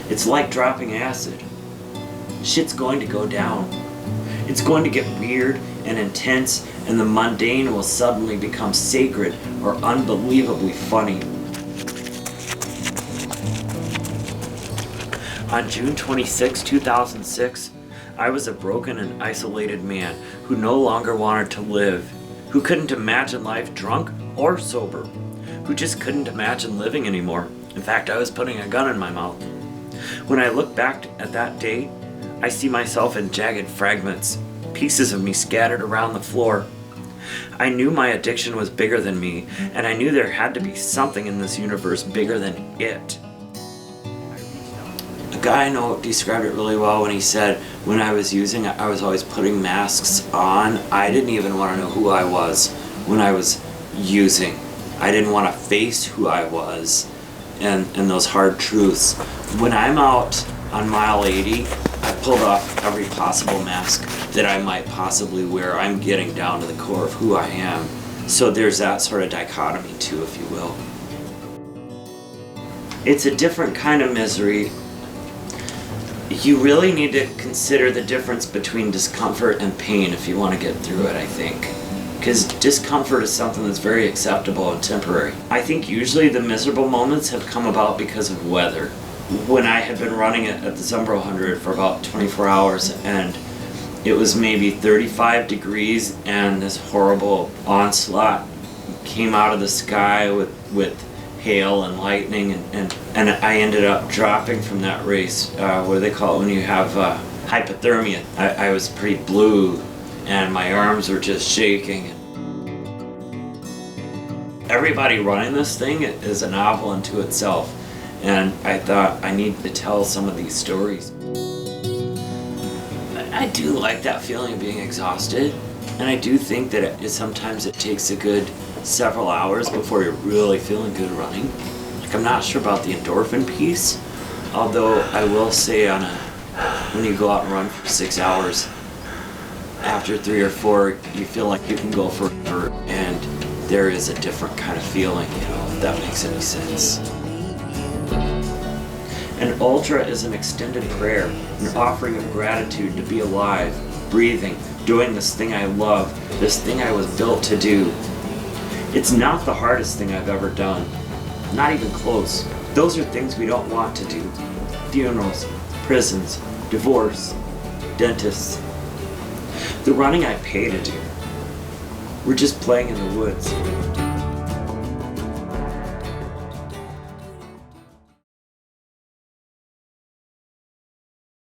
It's like dropping acid. Shit's going to go down. It's going to get weird and intense, and the mundane will suddenly become sacred or unbelievably funny. On June 26, 2006, I was a broken and isolated man who no longer wanted to live, who couldn't imagine life drunk or sober, who just couldn't imagine living anymore. In fact, I was putting a gun in my mouth. When I look back at that day, I see myself in jagged fragments, pieces of me scattered around the floor. I knew my addiction was bigger than me, and I knew there had to be something in this universe bigger than it. A guy I know described it really well when he said, when I was using it, I was always putting masks on. I didn't even want to know who I was when I was using. I didn't want to face who I was and those hard truths. When I'm out on mile 80, I pulled off every possible mask that I might possibly wear. I'm getting down to the core of who I am. So there's that sort of dichotomy too, if you will. It's a different kind of misery. You really need to consider the difference between discomfort and pain if you want to get through it, I think. Because discomfort is something that's very acceptable and temporary. I think usually the miserable moments have come about because of weather. When I had been running it at the Zumbro 100 for about 24 hours and it was maybe 35 degrees and this horrible onslaught came out of the sky with hail and lightning and I ended up dropping from that race, what do they call it when you have hypothermia. I was pretty blue and my arms were just shaking. Everybody running this thing is a novel unto itself, and I thought I need to tell some of these stories. I do like that feeling of being exhausted, and I do think that sometimes it takes a good several hours before you're really feeling good running. Like, I'm not sure about the endorphin piece, although I will say when you go out and run for 6 hours, after 3 or 4, you feel like you can go forever, and there is a different kind of feeling, if that makes any sense. An ultra is an extended prayer, an offering of gratitude to be alive, breathing, doing this thing I love, this thing I was built to do. It's not the hardest thing I've ever done, not even close. Those are things we don't want to do. Funerals, prisons, divorce, dentists. The running I pay to do. We're just playing in the woods.